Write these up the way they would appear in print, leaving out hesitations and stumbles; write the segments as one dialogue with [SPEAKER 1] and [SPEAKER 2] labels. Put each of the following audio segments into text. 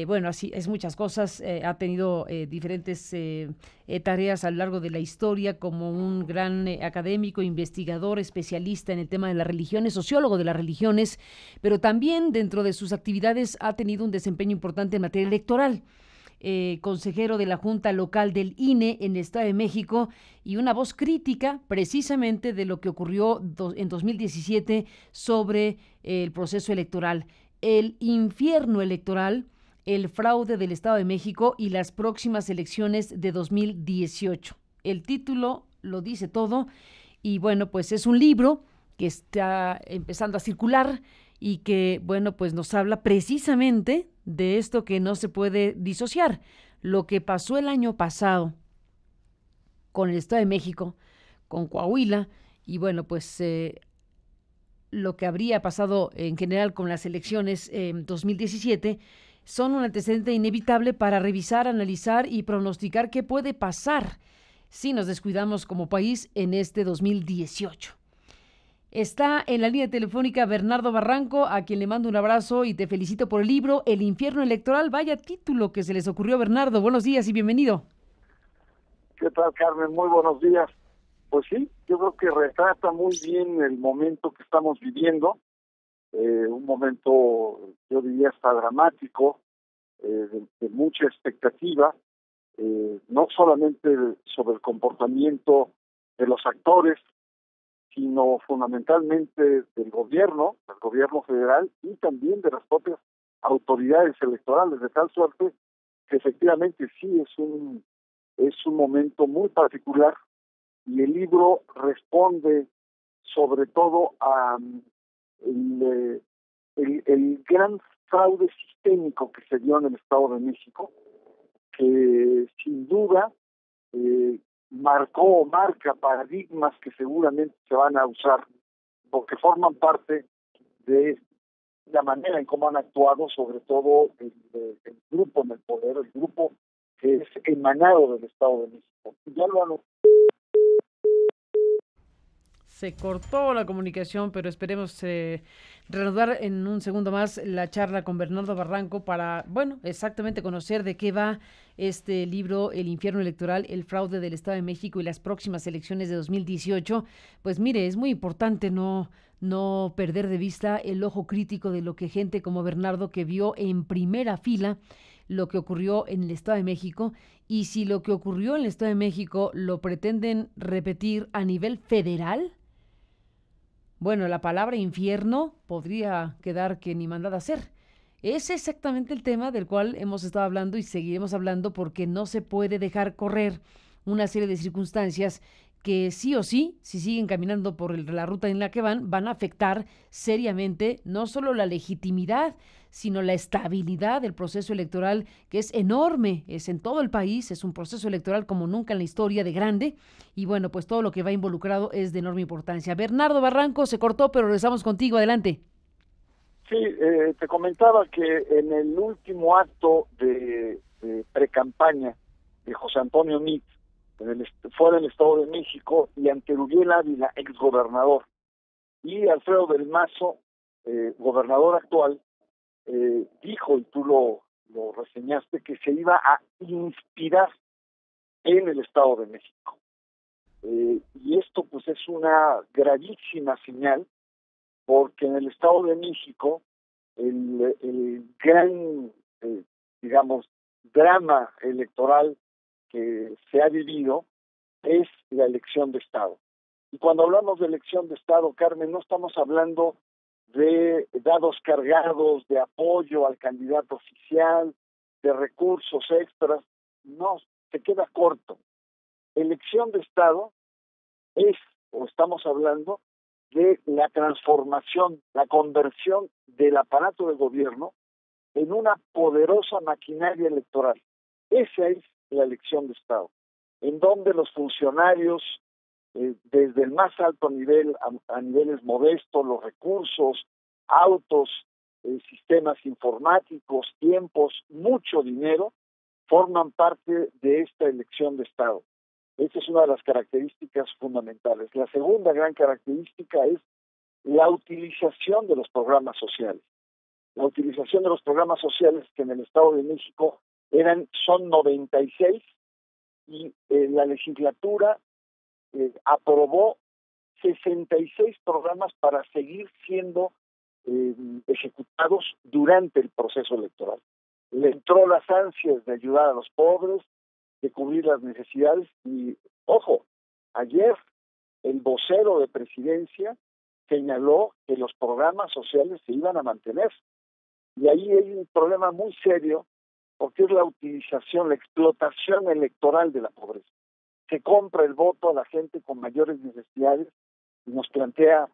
[SPEAKER 1] Bueno, así es muchas cosas. Ha tenido diferentes tareas a lo largo de la historia como un gran académico, investigador, especialista en el tema de las religiones, sociólogo de las religiones, pero también dentro de sus actividades ha tenido un desempeño importante en materia electoral. Consejero de la Junta Local del INE en el Estado de México y una voz crítica precisamente de lo que ocurrió en 2017 sobre el proceso electoral, el infierno electoral, el fraude del Estado de México y las próximas elecciones de 2018. El título lo dice todo y bueno, pues es un libro que está empezando a circular y que, bueno, pues nos habla precisamente de esto que no se puede disociar. Lo que pasó el año pasado con el Estado de México, con Coahuila, y bueno, pues lo que habría pasado en general con las elecciones en 2017 son un antecedente inevitable para revisar, analizar y pronosticar qué puede pasar si nos descuidamos como país en este 2018. Está en la línea telefónica Bernardo Barranco, a quien le mando un abrazo y te felicito por el libro El infierno electoral. Vaya título que se les ocurrió, Bernardo. Buenos días y bienvenido.
[SPEAKER 2] ¿Qué tal, Carmen? Muy buenos días. Pues sí, yo creo que retrata muy bien el momento que estamos viviendo, un momento, yo diría, hasta dramático, de mucha expectativa, no solamente sobre el comportamiento de los actores, sino fundamentalmente del gobierno federal y también de las propias autoridades electorales, de tal suerte que efectivamente sí es un momento muy particular y el libro responde sobre todo a el gran fraude sistémico que se dio en el Estado de México, que sin duda eh, marcó o marca paradigmas que seguramente se van a usar porque forman parte de la manera en cómo han actuado, sobre todo el grupo en el poder, el grupo que es emanado del Estado de México. Ya lo han.
[SPEAKER 1] Se cortó la comunicación, pero esperemos reanudar en un segundo más la charla con Bernardo Barranco para, bueno, exactamente conocer de qué va este libro, El infierno electoral, el fraude del Estado de México y las próximas elecciones de 2018. Pues mire, es muy importante no perder de vista el ojo crítico de lo que gente como Bernardo, que vio en primera fila lo que ocurrió en el Estado de México, y si lo que ocurrió en el Estado de México lo pretenden repetir a nivel federal, bueno, la palabra infierno podría quedar que ni mandada a hacer. Es exactamente el tema del cual hemos estado hablando y seguiremos hablando, porque no se puede dejar correr una serie de circunstancias que sí o sí, si siguen caminando por la ruta en la que van a afectar seriamente no solo la legitimidad, sino la estabilidad del proceso electoral, que es enorme, es en todo el país, es un proceso electoral como nunca en la historia de grande, y bueno, pues todo lo que va involucrado es de enorme importancia. Bernardo Barranco, se cortó, pero regresamos contigo, adelante.
[SPEAKER 2] Sí, te comentaba que en el último acto de pre-campaña de José Antonio Meade, fuera del Estado de México, y ante Uriel Ávila, exgobernador, y Alfredo del Mazo, gobernador actual, dijo, y tú lo reseñaste, que se iba a inspirar en el Estado de México. Y esto pues es una gravísima señal, porque en el Estado de México el gran, digamos, drama electoral que se ha vivido es la elección de Estado. Y cuando hablamos de elección de Estado, Carmen, no estamos hablando de dados cargados, de apoyo al candidato oficial, de recursos extras, no, se queda corto. Elección de Estado es, o estamos hablando, de la transformación, la conversión del aparato de gobierno en una poderosa maquinaria electoral. Esa es la elección de Estado, en donde los funcionarios, desde el más alto nivel a niveles modestos, los recursos, autos, sistemas informáticos, tiempos, mucho dinero, forman parte de esta elección de Estado. Esa es una de las características fundamentales. La segunda gran característica es la utilización de los programas sociales. la utilización de los programas sociales que en el Estado de México son 96 y la legislatura aprobó 66 programas para seguir siendo ejecutados durante el proceso electoral. Le entró las ansias de ayudar a los pobres, de cubrir las necesidades y, ojo, ayer el vocero de presidencia señaló que los programas sociales se iban a mantener. Y ahí hay un problema muy serio porque es la utilización, la explotación electoral de la pobreza. Se compra el voto a la gente con mayores necesidades y nos plantea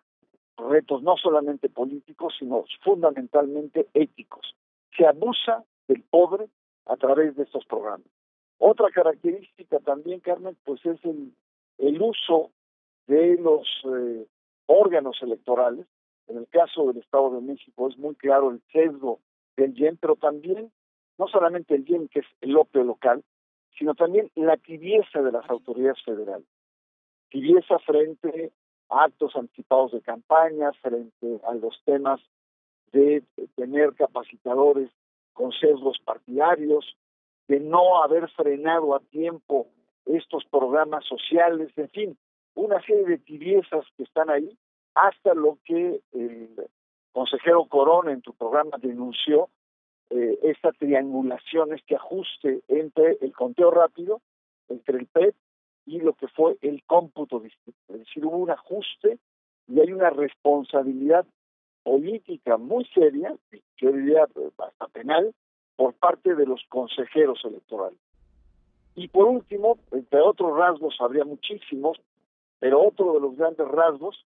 [SPEAKER 2] retos no solamente políticos, sino fundamentalmente éticos. Se abusa del pobre a través de estos programas. Otra característica también, Carmen, pues es el uso de los órganos electorales. En el caso del Estado de México es muy claro el sesgo del IEM, pero también, no solamente el IEM, que es el opio local, sino también la tibieza de las autoridades federales. Tibieza frente a actos anticipados de campaña, frente a los temas de tener capacitadores con sesgos partidarios, de no haber frenado a tiempo estos programas sociales, en fin, una serie de tibiezas que están ahí, hasta lo que el consejero Corona en tu programa denunció, esta triangulación, este ajuste entre el conteo rápido, entre el PET y lo que fue el cómputo distinto. Es decir, hubo un ajuste y hay una responsabilidad política muy seria, yo diría hasta penal, por parte de los consejeros electorales. Y por último, entre otros rasgos, habría muchísimos, pero otro de los grandes rasgos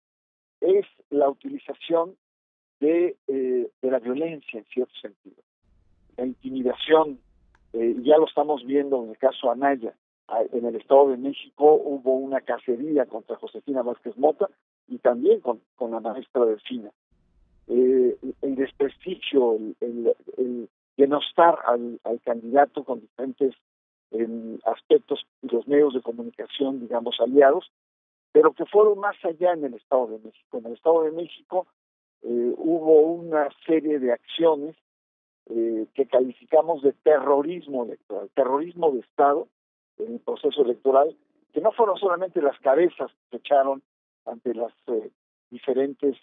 [SPEAKER 2] es la utilización de la violencia en cierto sentido. La intimidación, ya lo estamos viendo en el caso Anaya. En el Estado de México hubo una cacería contra Josefina Vázquez Mota y también con la maestra Delfina. El desprestigio, el denostar al candidato con diferentes aspectos de los medios de comunicación, digamos, aliados, pero que fueron más allá en el Estado de México. En el Estado de México hubo una serie de acciones que calificamos de terrorismo electoral, terrorismo de Estado en el proceso electoral, que no fueron solamente las cabezas que echaron ante las diferentes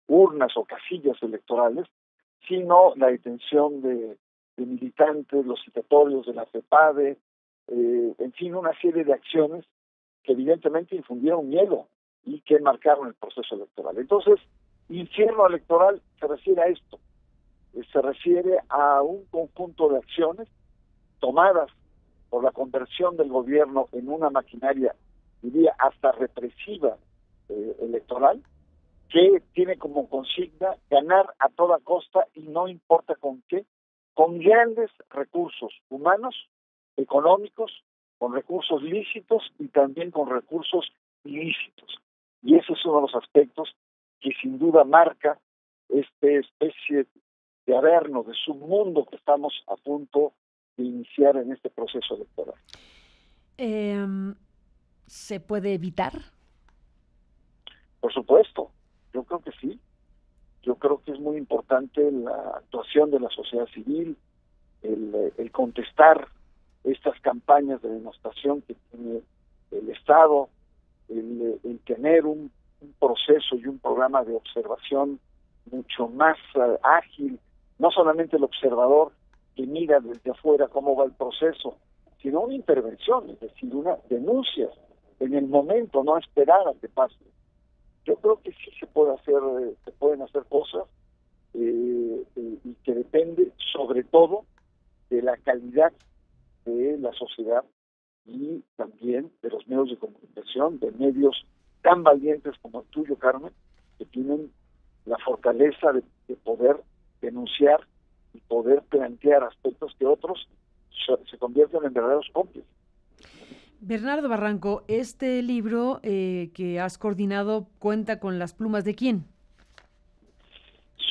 [SPEAKER 2] urnas o casillas electorales, sino la detención de militantes, los citatorios de la FEPADE, en fin, una serie de acciones que evidentemente infundieron miedo y que marcaron el proceso electoral. Entonces, infierno electoral se refiere a esto, se refiere a un conjunto de acciones tomadas por la conversión del gobierno en una maquinaria, diría, hasta represiva electoral, que tiene como consigna ganar a toda costa y no importa con qué, con grandes recursos humanos, económicos, con recursos lícitos y también con recursos ilícitos. Y ese es uno de los aspectos que sin duda marca esta especie de averno, de submundo que estamos a punto de iniciar en este proceso electoral.
[SPEAKER 1] ¿Se puede evitar?
[SPEAKER 2] Por supuesto, yo creo que sí. Yo creo que es muy importante la actuación de la sociedad civil, el contestar estas campañas de denostación que tiene el Estado, el tener un proceso y un programa de observación mucho más ágil, no solamente el observador que mira desde afuera cómo va el proceso, sino una intervención, es decir, una denuncia en el momento, no esperar a que pase. Yo creo que sí se pueden hacer cosas y que depende sobre todo de la calidad de la sociedad y también de los medios de comunicación, de medios tan valientes como el tuyo, Carmen, que tienen la fortaleza de poder denunciar y poder plantear aspectos que otros se convierten en verdaderos cómplices.
[SPEAKER 1] Bernardo Barranco, este libro que has coordinado cuenta con las plumas ¿de quién?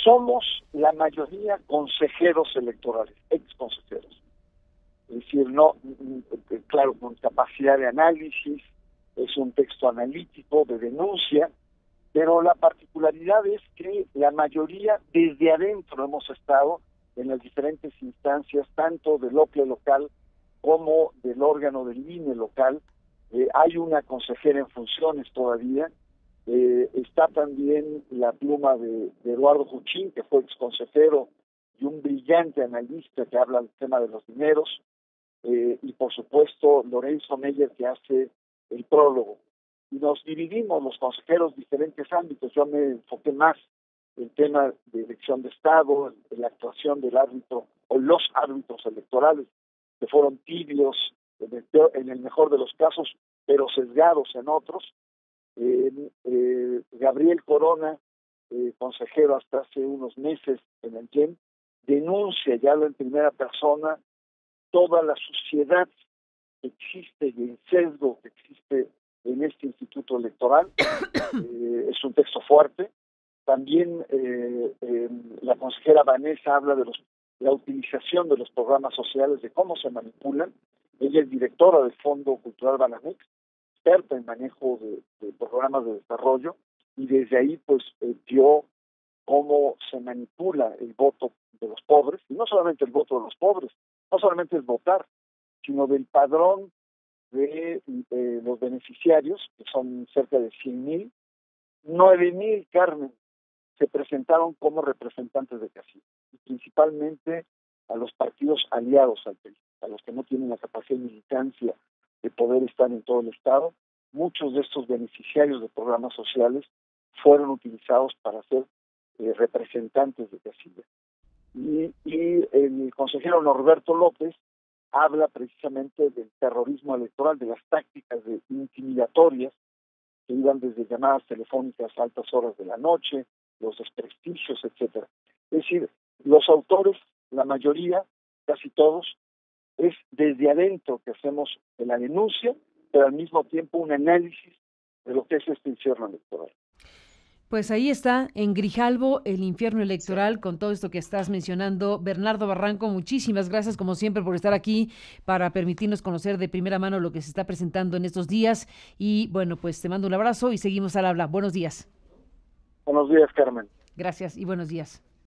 [SPEAKER 2] Somos la mayoría consejeros electorales, ex consejeros. Es decir, no, claro, con capacidad de análisis, es un texto analítico, de denuncia, Pero la particularidad es que la mayoría desde adentro hemos estado en las diferentes instancias, tanto del OCLE local como del órgano del INE local. Hay una consejera en funciones todavía. Está también la pluma de Eduardo Juchín, que fue exconsejero y un brillante analista que habla del tema de los dineros, y por supuesto Lorenzo Meyer, que hace el prólogo. Y nos dividimos los consejeros en diferentes ámbitos. Yo me enfoqué más en el tema de elección de Estado, en la actuación del árbitro o los árbitros electorales, que fueron tibios en el mejor de los casos, pero sesgados en otros. Gabriel Corona, consejero hasta hace unos meses en el GEM, denuncia, ya en primera persona, toda la suciedad que existe y el sesgo que existe en este instituto electoral. Es un texto fuerte. También la consejera Vanessa habla de la utilización de los programas sociales, de cómo se manipulan. Ella es directora del Fondo Cultural Banamex, experta en manejo de programas de desarrollo, y desde ahí pues vio cómo se manipula el voto de los pobres, y no solamente el voto de los pobres, no solamente es votar, sino del padrón de los beneficiarios, que son cerca de 100,000, 9,000, Carmen, se presentaron como representantes de casilla, y principalmente a los partidos aliados al PRI, a los que no tienen la capacidad de militancia de poder estar en todo el Estado. Muchos de estos beneficiarios de programas sociales fueron utilizados para ser representantes de casilla. Y el consejero Norberto López habla precisamente del terrorismo electoral, de las tácticas intimidatorias que iban desde llamadas telefónicas a altas horas de la noche, los desprestigios, etcétera. Es decir, los autores, la mayoría, casi todos, es desde adentro que hacemos la denuncia, pero al mismo tiempo un análisis de lo que es este infierno electoral.
[SPEAKER 1] Pues ahí está, en Grijalbo, el infierno electoral, con todo esto que estás mencionando. Bernardo Barranco, muchísimas gracias como siempre por estar aquí para permitirnos conocer de primera mano lo que se está presentando en estos días. Y bueno, pues te mando un abrazo y seguimos al habla. Buenos días.
[SPEAKER 2] Buenos días, Carmen.
[SPEAKER 1] Gracias y buenos días.